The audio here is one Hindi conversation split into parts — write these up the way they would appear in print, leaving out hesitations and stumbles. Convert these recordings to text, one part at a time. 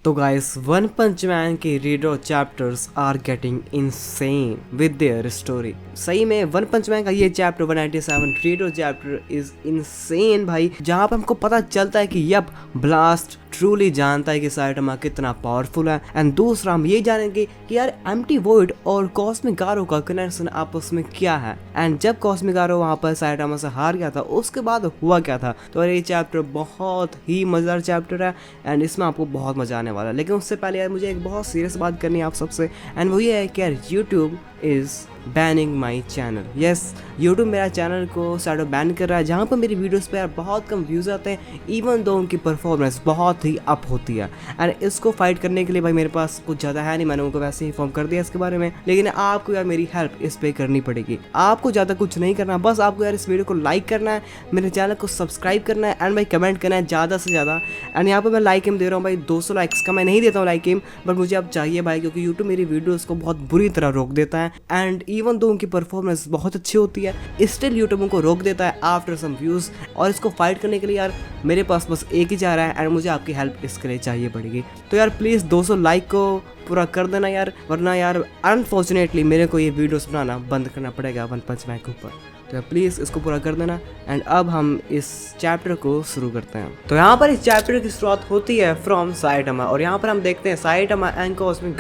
तो गाइस वन पंच मैन के reader chapters are getting insane with their story. सही में वन पंच मैन का ये chapter 197 reader chapter is insane भाई, जहाँ पे हमको पता चलता है कि यप ब्लास्ट ट्रूली जानता है कि साइटमा कितना पावरफुल है। एंड दूसरा हम ये जानेंगे कि यार एम्प्टी वॉइड और कॉस्मिक गारो का कनेक्शन आपस में क्या है। एंड जब कॉस्मिक गारो वहाँ पर साइटमा से हार गया था उसके बाद हुआ क्या था। तो ये चैप्टर बहुत ही मजेदार चैप्टर है एंड इसमें आपको बहुत मजा आने वाला है। लेकिन उससे पहले यार मुझे एक बहुत सीरियस बात करनी है आप सबसे, एंड वो ये है कि यार YouTube is banning my channel. Yes, YouTube मेरा चैनल को शैडो बैन कर रहा है, जहाँ पर मेरी वीडियोस पे यार बहुत कम व्यूज़ आते हैं इवन दो उनकी परफॉर्मेंस बहुत ही अप होती है। एंड इसको फाइट करने के लिए भाई मेरे पास कुछ ज़्यादा है नहीं, मैंने उनको वैसे ही इन्फॉर्म कर दिया इसके बारे में। लेकिन आपको यार मेरी हेल्प इस पर करनी पड़ेगी। आपको ज़्यादा कुछ नहीं करना, बस आपको यार इस वीडियो को लाइक करना है, मेरे चैनल को सब्सक्राइब करना है एंड भाई कमेंट करना है ज़्यादा से ज़्यादा। एंड यहाँ पर मैं लाइक एम दे रहा हूँ भाई 200 लाइक्स का मैं नहीं देता हूँ लाइक एम, बट मुझे अब चाहिए भाई, क्योंकि यूट्यूब मेरी वीडियोज़ को बहुत बुरी तरह रोक देता है। एंड इवन दो उनकी परफॉर्मेंस बहुत अच्छी होती है स्टिल यूट्यूब उनको रोक देता है आफ्टर सम व्यूज। और इसको फाइट करने के लिए यार मेरे पास बस एक ही जा रहा है एंड मुझे आपकी हेल्प इसके लिए चाहिए पड़ेगी। तो यार प्लीज़ 200 लाइक को पूरा कर देना यार, वरना यार अनफॉर्चुनेटली मेरे को ये वीडियोस बनाना बंद करना पड़ेगा वन पंच मैन के ऊपर। तो यार प्लीज़ इसको पूरा कर देना। एंड अब हम इस चैप्टर को शुरू करते हैं। तो यहाँ पर इस चैप्टर की शुरुआत होती है फ्रॉम साइटमा, और यहाँ पर हम देखते हैं साइटमा एंड कॉस्मिक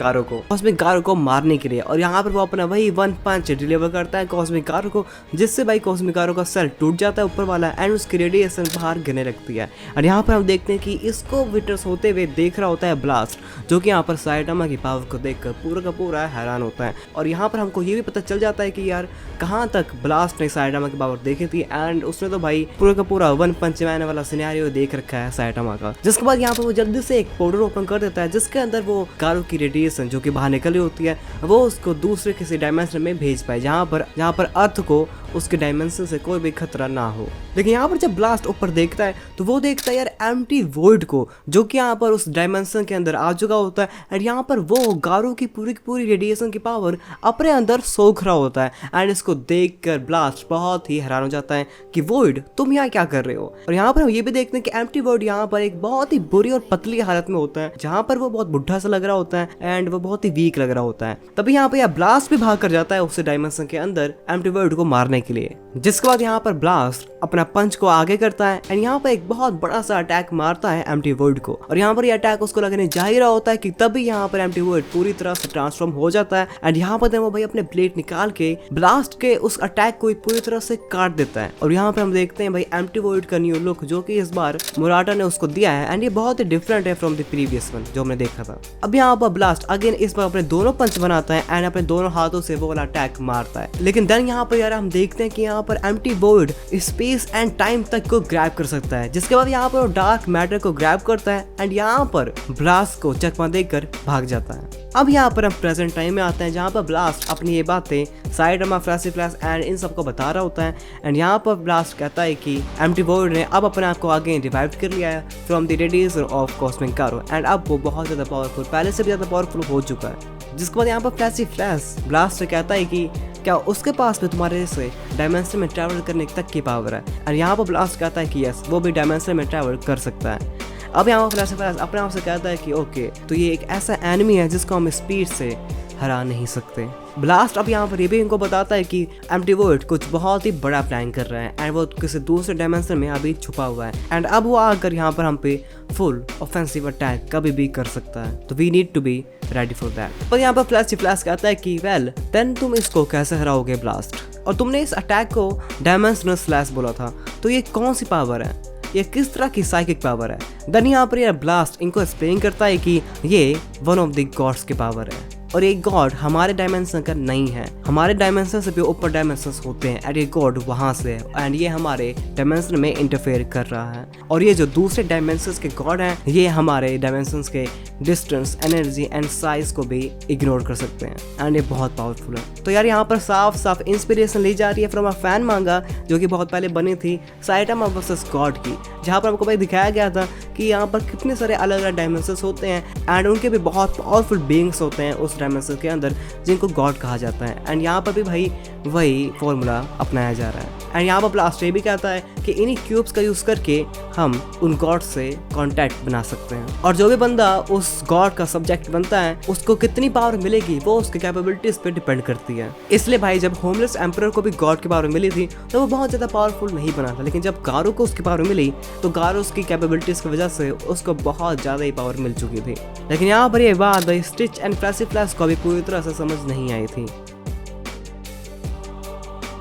गारो को मारने के लिए। और यहाँ पर वो अपना वही वन पंच डिलीवर करता है कॉस्मिक गारो को, जिससे भाई कॉस्मिक गारो का सेल टूट जाता है ऊपर वाला एंड उसकी रेडिएशन बाहर गिरने लगती है। और यहाँ पर हम देखते हैं कि इसको विटनेस होते हुए देख रहा होता है ब्लास्ट, जो कि यहाँ पर साइटमा की पावर को देखकर पूरा का पूरा हैरान होता है। और यहाँ पर हमको ये भी पता चल जाता है कि यार कहाँ तक ब्लास्ट ने साइटमा की पावर देखी थी। एंड उसने तो भाई पूरा का पूरा वन पंच मैन वाला सिनेरियो देख रखा है साइटमा का। जिसके बाद यहाँ पर वो जल्दी से एक पोर्टल ओपन कर देता है, जिसके अंदर वो गारो की रेडिएशन जो कि बाहर निकली होती है वो उसको दूसरे किसी डायमेंशन में भेज पाए, जहाँ पर अर्थ को उसके डायमेंशन से कोई भी खतरा ना हो। लेकिन यहाँ पर जब ब्लास्ट ऊपर देखता है तो वो देखता है यार एम्प्टी वॉइड को, जो कि यहाँ पर उस डायमेंशन के अंदर आ चुका होता है। एंड यहाँ पर वो गारो की पूरी रेडिएशन की पावर अपने अंदर सोख रहा होता है। एंड इसको देखकर ब्लास्ट बहुत ही हैरान हो जाता है कि वॉइड तुम यहाँ क्या कर रहे हो। और यहाँ पर हम ये भी देखते हैं कि एम्प्टी वॉइड यहाँ पर एक बहुत ही बुरी और पतली हालत में होता है, जहाँ पर वो बहुत बुढ़ा सा लग रहा होता है एंड वो बहुत ही वीक लग रहा होता है। तभी यहाँ पर ब्लास्ट भी भाग कर जाता है उस डायमेंशन के अंदर एम्प्टी वॉइड को मारने के लिए। जिसके बाद यहाँ पर ब्लास्ट अपना पंच को आगे करता है एंड यहाँ पर एक बहुत बड़ा सा अटैक मारता है एम्प्टी वॉइड को। और यहाँ पर ये अटैक उसको लगने जा ही रहा होता है कि तभी यहाँ पर एम्प्टी वॉइड पूरी तरह से ट्रांसफॉर्म हो जाता है। एंड यहाँ पर वो भाई अपने ब्लेड निकाल के ब्लास्ट के उस अटैक को पूरी तरह से काट देता है। और यहाँ पर हम देखते हैं भाई एम्प्टी वॉइड का न्यू लुक, जो कि इस बार मुराटा ने उसको दिया है एंड ये बहुत ही डिफरेंट है फ्रॉम द प्रीवियस वन जो हमने देखा था। अब यहाँ पर ब्लास्ट अगेन इस बार अपने दोनों पंच बनाता है एंड अपने दोनों हाथों से वो वाला अटैक मारता है। लेकिन देन यहाँ पर यार हम देखते हैं कि यहाँ पर empty void space and time तक को ग्रैब कर सकता है, जिसके बाद यहाँ पर वो डार्क मैटर को ग्रैब करता है एंड यहाँ पर ब्लास्ट को चकमा देकर भाग जाता है। अब यहाँ पर हम प्रेजेंट टाइम में आते हैं, जहाँ पर ब्लास्ट अपनी ये बातें साइटमा, फ्लैशी फ्लैश एंड इन सबको बता रहा होता है। एंड यहाँ पर ब्लास्ट कहता है कि एम्प्टी वॉइड ने अब अपने आप को आगे रिवाइव कर लिया है from the radiation of cosmic Garo and अब वो बहुत ज़्यादा पावरफुल, पहले से भी ज़्यादा पावरफुल हो चुका है। जिसके बाद यहाँ पर फ्लैशी फ्लैश ब्लास्ट से कहता है कि क्या उसके पास भी तुम्हारे से डायमेंशन में ट्रैवल करने तक की पावर है। और यहाँ पर ब्लास्ट कहता है कि यस वो भी डायमेंशन में ट्रैवल कर सकता है। अब यहाँ पर फ्लैश अपने आप से कहता है कि ओके तो ये एक ऐसा एनिमी है जिसको हम स्पीड से हरा नहीं सकते। ब्लास्ट अब यहाँ पर ये भी इनको बताता है कि एम्प्टी वॉइड कुछ बहुत ही बड़ा प्लान कर रहा है एंड वो किसी दूसरे डायमेंशन में अभी छुपा हुआ है एंड अब वो आकर यहाँ पर हम पे फुल ऑफेंसिव अटैक कभी भी कर सकता है। तो we need to be ready for that. पर यहाँ पर फ्लैश कहता है कि वेल देन तुम इसको कैसे हराओगे ब्लास्ट, और तुमने इस अटैक को डायमेंशनल स्लैश बोला था, तो ये कौन सी पावर है, ये किस तरह की साइकिक पावर है। देन यहाँ पर यार ब्लास्ट इनको एक्सप्लेन करता है कि ये वन ऑफ द गॉड्स की पावर है और ये गॉड हमारे डायमेंशन का नहीं है, हमारे डायमेंशन से भी ऊपर डायमेंशंस होते हैं एंड ये गॉड वहाँ से है एंड ये हमारे डायमेंशन में इंटरफेयर कर रहा है। और ये जो दूसरे डायमेंशंस के गॉड हैं ये हमारे डायमेंशंस के डिस्टेंस, एनर्जी एंड साइज को भी इग्नोर कर सकते हैं एंड ये बहुत पावरफुल है। तो यार यहाँ पर साफ इंस्पिरेशन ली जा रही है फ्रॉम अ फैन मांगा जो कि बहुत पहले बनी थी साइटमा वर्सेस गॉड की, जहाँ पर हमको भाई दिखाया गया था कि यहाँ पर कितने सारे अलग अलग डायमेंशंस होते हैं एंड उनके भी बहुत पावरफुल बीइंग्स होते हैं उस डायमेंशन के अंदर जिनको गॉड कहा जाता है। एंड यहाँ पर भी भाई वही फॉर्मूला अपनाया जा रहा है। एंड यहाँ पर ब्लास्ट ये भी कहता है कि इन्हीं क्यूब्स का यूज करके हम उन गॉड से कांटेक्ट बना सकते हैं, और जो भी बंदा उस गॉड का सब्जेक्ट बनता है उसको कितनी पावर मिलेगी वो उसके कैपेबिलिटीज पे डिपेंड करती है। इसलिए भाई जब होमलेस एम्परर को भी गॉड की पावर मिली थी तो वो बहुत ज्यादा पावरफुल नहीं बना था, लेकिन जब गारो को उसकी पावर मिली तो गारो उसकी कैपेबिलिटीज की वजह से उसको बहुत ज्यादा ही पावर मिल चुकी थी। लेकिन यहाँ पर ये बात भाई स्टिच एंड फ्लैशी फ्लैश को भी पूरी तरह से समझ नहीं आई थी,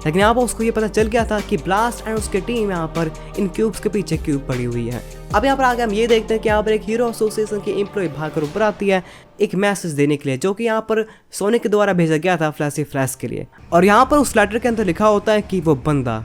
लेकिन यहाँ पर उसको ये पता चल गया था कि ब्लास्ट एंड उसके टीम यहाँ पर इन क्यूब्स के पीछे क्यूब पड़ी हुई है। अब यहाँ पर आगे हम ये देखते हैं कि यहाँ पर एक हीरो एसोसिएशन की एम्प्लॉय भागकर ऊपर आती है एक मैसेज देने के लिए, जो कि यहाँ पर सोनिक के द्वारा भेजा गया था फ्लैशी फ्लैश के लिए। और यहाँ पर उस लेटर के अंदर लिखा होता है कि वो बंदा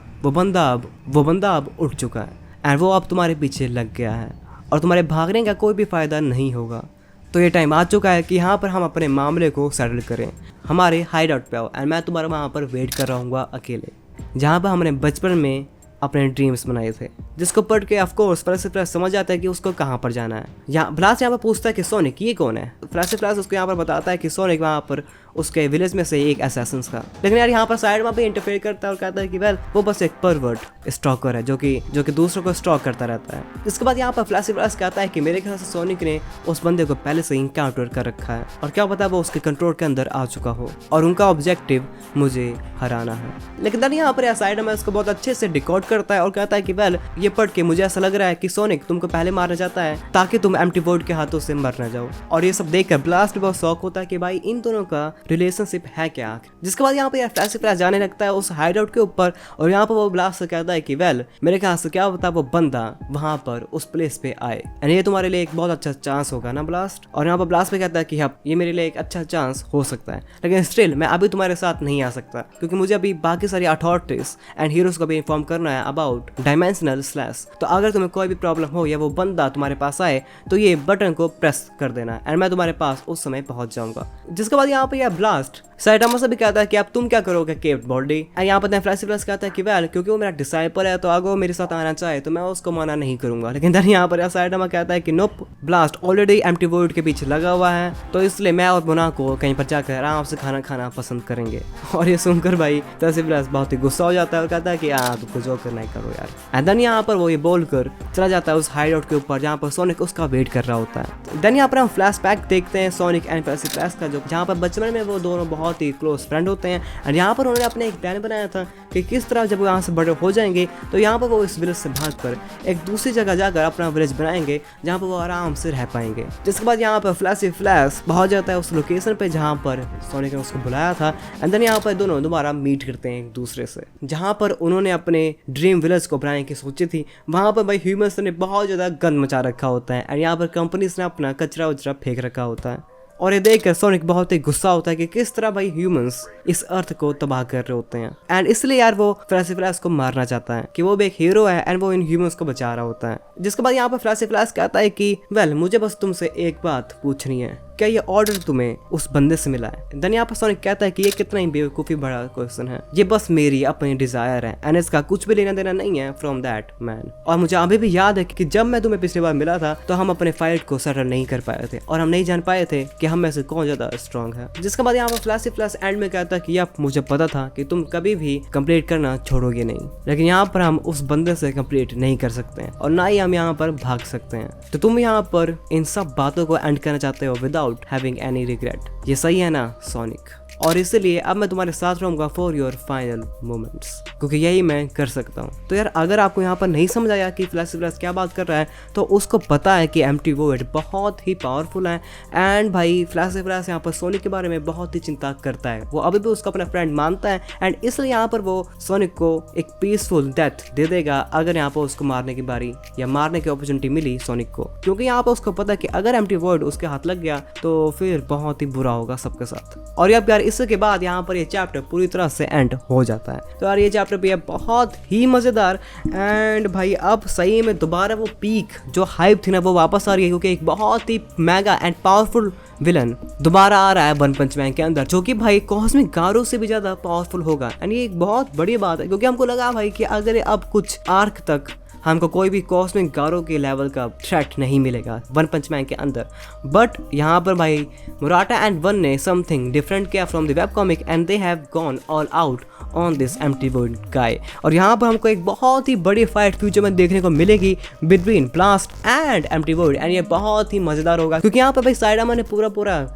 अब उठ चुका है एंड वो अब तुम्हारे पीछे लग गया है और तुम्हारे भागने का कोई भी फायदा नहीं होगा। तो ये टाइम आ चुका है कि यहाँ पर हम अपने मामले को सेटल करें, हमारे हाइड आउट पे आओ एंड मैं तुम्हारा वहाँ पर वेट कर रहूँगा अकेले, जहाँ पर हमने बचपन में अपने ड्रीम्स बनाए थे, जिसको पढ़ के ऑफ कोर्स फ्लैशी फ्लैश समझ जाता है कि उसको कहाँ पर जाना है। यहाँ ब्लास्ट यहाँ पर पूछता है कि सोनिक ये कौन है। फ्लैशी फ्लैश उसको यहाँ पर बताता है कि सोनिक वहाँ पर उसके विलेज में से एक असैसिन्स का। लेकिन यार यहाँ पर साइड में भी इंटरफेयर करता है और कहता है कि वेल वो बस एक परवर्ट स्टॉकर है जो कि दूसरों को स्टॉक करता रहता है। इसके बाद यहाँ पर फ्लैशी फ्लैश कहता है कि मेरे ख्याल से सोनिक ने उस बंदे को पहले से इनकाउंटर कर रखा है और क्या पता वो उसके कंट्रोल के अंदर आ चुका हो और उनका ऑब्जेक्टिव मुझे हराना है। लेकिन देन यहाँ पर साइड में उसको बहुत अच्छे से डिकोड करता है और कहता है कि वेल ये पढ़ के मुझे ऐसा लग रहा है कि सोनिक तुमको पहले मारना चाहता है ताकि तुम एम्प्टी वॉइड के हाथों से मर ना जाओ। और ये सब देखकर ब्लास्ट बहुत शौक होता है कि भाई इन दोनों का रिलेशनशिप है क्या। जिसके बाद यहाँ पे फ्लैशी फ्लैश जाने लगता है उस हाइड आउट के ऊपर और यहाँ पर वो ब्लास्ट से कहता है कि वेल मेरे ख्याल से क्या होता है वो बंदा वहां पर उस प्लेस पे आए एंड ये तुम्हारे लिए एक बहुत अच्छा चांस होगा ना ब्लास्ट। और यहाँ पर ब्लास्ट पे कहता है कि हाँ ये मेरे लिए एक अच्छा चांस हो सकता है, लेकिन स्टिल मैं अभी तुम्हारे साथ नहीं आ सकता क्योंकि मुझे अभी बाकी सारी अथॉरिटीज एंड हीरोज को भी इन्फॉर्म करना है अबाउट डायमेंशनल स्लैश। तो अगर तुम्हें कोई भी प्रॉब्लम हो या वो बंदा तुम्हारे पास आए तो ये बटन को प्रेस कर देना एंड मैं तुम्हारे पास उस समय पहुंच जाऊंगा। जिसके बाद यहाँ पे यह ब्लास्ट साइटामा से भी कहता है कि अब तुम क्या करोगे केव्ड बॉडी। यहाँ पर फ्लैशी फ्लैश कहता है कि वेल क्योंकि वो मेरा डिसाइपल है तो अगर वो मेरे साथ आना चाहे तो मैं उसको मना नहीं करूंगा। लेकिन देन यहाँ पर साइटामा कहता है कि नोप ब्लास्ट ऑलरेडी एम्प्टी वॉइड के पीछे लगा हुआ है तो इसलिए मैं और मुना को कहीं पर जाकर आराम से खाना खाना पसंद करेंगे। और ये सुनकर भाई फ्लैशी फ्लैश बहुत ही गुस्सा हो जाता है और कहता है कि तुमको जो करना ही करो यार। एंड देन यहाँ पर वो ये बोलकर चला जाता है उस हाइड आउट के ऊपर जहाँ पर सोनिक उसका वेट कर रहा होता है। देन यहाँ पर हम फ्लैश बैक देखते हैं सोनिक एंड फ्लैशी फ्लैश का जहाँ पर बचपन में वो दोनों बहुत ही क्लोज फ्रेंड होते हैं एंड यहाँ पर उन्होंने अपने एक प्लान बनाया था कि किस तरह जब वो यहाँ से बड़े हो जाएंगे तो यहाँ पर वो इस विलेज से भागकर एक दूसरी जगह जाकर अपना विलेज बनाएंगे जहाँ पर वो आराम से रह पाएंगे। जिसके बाद यहाँ पर फ्लैशी फ्लैश पहुंच जाता है उस लोकेशन पे जहाँ पर सोनिक ने उसको बुलाया था एंड देन यहाँ पर दोनों दोबारा मीट करते हैं एक दूसरे से, जहाँ पर उन्होंने अपने ड्रीम विलेज को बनाने की सोची थी। वहाँ पर भाई ह्यूमंस ने बहुत ज़्यादा गंद मचा रखा होता है एंड यहाँ पर कंपनीज ने अपना कचरा उचरा फेंक रखा होता है और ये देखकर सोनिक बहुत ही गुस्सा होता है कि किस तरह भाई ह्यूमंस इस अर्थ को तबाह कर रहे होते हैं एंड इसलिए यार वो फ्लैशी फ्लैश को मारना चाहता है कि वो भी एक हीरो है एंड वो इन ह्यूमंस को बचा रहा होता है। जिसके बाद यहाँ पर फ्लैशी फ्लैश कहता है कि वेल मुझे बस तुमसे एक बात पूछनी है, क्या ये ऑर्डर तुम्हें उस बंदे से मिला है। देन यहाँ पर सोनिक कहता है कि ये कितना ही बेवकूफ़ी बड़ा क्वेश्चन है, ये बस मेरी अपनी डिजायर है एंड इसका कुछ भी लेना देना नहीं है फ्रॉम दैट मैन। और मुझे अभी भी याद है कि जब मैं तुम्हें पिछली बार मिला था तो हम अपने फाइट को सेटल नहीं कर पाए थे और हम नहीं जान पाए थे कि हम में से कौन ज्यादा स्ट्रॉन्ग है। जिसके बाद यहाँ पर फ्लैशी फ्लैश एंड में कहता है कि यार मुझे पता था कि तुम कभी भी कंप्लीट करना छोड़ोगे नहीं, लेकिन यहाँ पर हम उस बंदे से कंप्लीट नहीं कर सकते हैं और ना ही हम यहाँ पर भाग सकते हैं। तो तुम यहाँ पर इन सब बातों को एंड करना चाहते हो विदाउट हैविंग एनी रिग्रेट। ये सही है ना सोनिक? और इसलिए अब मैं तुम्हारे साथ रहूंगा फॉर योर फाइनल मोमेंट्स, क्योंकि यही मैं कर सकता हूँ। तो यार अगर आपको यहाँ पर नहीं समझ आया कि फ्लैशी फ्लैश क्या बात कर रहा है तो उसको पता है कि एम्प्टी वॉइड बहुत ही पावरफुल है एंड भाई फ्लैशी फ्लैश यहाँ पर सोनिक के बारे में बहुत ही चिंता करता है। वो अभी भी उसको अपना फ्रेंड मानता है एंड इसलिए यहाँ पर वो सोनिक को एक पीसफुल डेथ दे देगा अगर यहाँ पर उसको मारने की बारी या मारने की अपॉर्चुनिटी मिली सोनिक को, क्योंकि यहाँ पर उसको पता है कि अगर एम्प्टी वॉइड उसके हाथ लग गया तो फिर बहुत ही बुरा होगा सबके साथ। और यार इसके बाद यहाँ पर ये चैप्टर पूरी तरह से एंड हो जाता है। तो यार ये चैप्टर भी है बहुत ही मज़ेदार एंड भाई अब सही में दोबारा वो पीक जो हाइप थी ना वो वापस आ रही है, क्योंकि एक बहुत ही मेगा एंड पावरफुल विलन दोबारा आ रहा है वन पंच मैन के अंदर, जो कि भाई कॉस्मिक गारो से भी ज़्यादा पावरफुल होगा। एंड ये एक बहुत बड़ी बात है क्योंकि हमको लगा भाई कि अगर अब कुछ आर्क तक हमको कोई भी कॉस्मिक गारो के लेवल का थ्रेट नहीं मिलेगा वन पंच मैन के अंदर। बट यहाँ पर भाई मुराटा एंड वन ने समथिंग डिफरेंट किया from the web comic and they have gone all out on this empty world guy. और यहाँ पर हमको एक बहुत ही बड़ी फाइट फ्यूचर में देखने को मिलेगी between blast and empty world and ये बहुत ही मजेदार होगा, क्योंकि यहाँ पर भाई साइडामा ने पूरा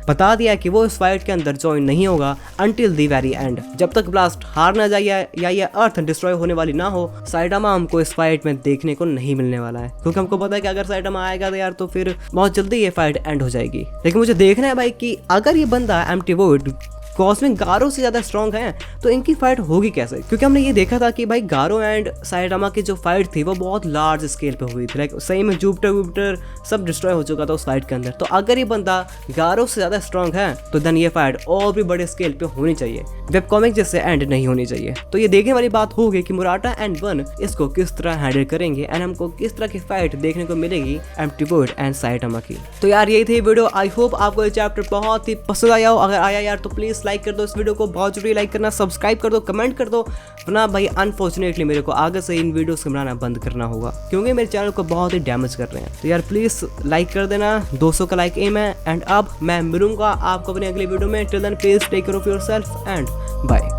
बता दिया कि वो इस फाइट के अंदर ज्वाइन नहीं होगा अंटिल द वेरी एंड। जब तक ब्लास्ट हार ना जाए या ये अर्थ डिस्ट्रॉय होने वाली ना हो, साइडामा हमको इस फाइट में देखने को नहीं मिलने वाला है, क्योंकि हमको पता है कि अगर साइडामा आएगा तो यार तो फिर बहुत जल्दी ये फाइट एंड हो जाएगी। लेकिन मुझे देखना है भाई कि अगर ये बंदा एम्प्टी वर्ल्ड कॉस्मिक गारो से ज़्यादा स्ट्रॉन्ग है तो इनकी फाइट होगी कैसे, क्योंकि हमने ये देखा था कि भाई गारो एंड साइडामा की जो फाइट थी वो बहुत लार्ज स्केल पे हुई थी। लाइक सही में जुपिटर सब डिस्ट्रॉय हो चुका था उस फाइट के अंदर। तो अगर ये बंदा गारो से ज़्यादा स्ट्रॉन्ग है तो देन ये फाइट और भी बड़े स्केल पे होनी चाहिए, वेब कॉमिक जैसे एंड नहीं होनी चाहिए। तो ये देखने वाली बात होगी कि मुराटा एंड वन इसको किस तरह हैंडल करेंगे एंड हमको किस तरह की फाइट देखने को मिलेगी एम्प्टी वर्ल्ड एंड साइडामा की। तो यार यही थी वीडियो। आई होप आपको ये चैप्टर बहुत ही पसंद आया हो। अगर आया यार तो प्लीज लाइक कर दो इस वीडियो को, बहुत जरूरी लाइक करना, सब्सक्राइब कर दो, कमेंट कर दो, वरना भाई अनफॉर्चुनेटली मेरे को आगे से इन वीडियोस को बनाना बंद करना होगा, क्योंकि मेरे चैनल को बहुत ही डैमेज कर रहे हैं। तो यार प्लीज लाइक कर देना, 200 का लाइक एम है। एंड अब मैं मिलूंगा आपको अपनी अगली वीडियो में। Till then please take care of yourself and bye.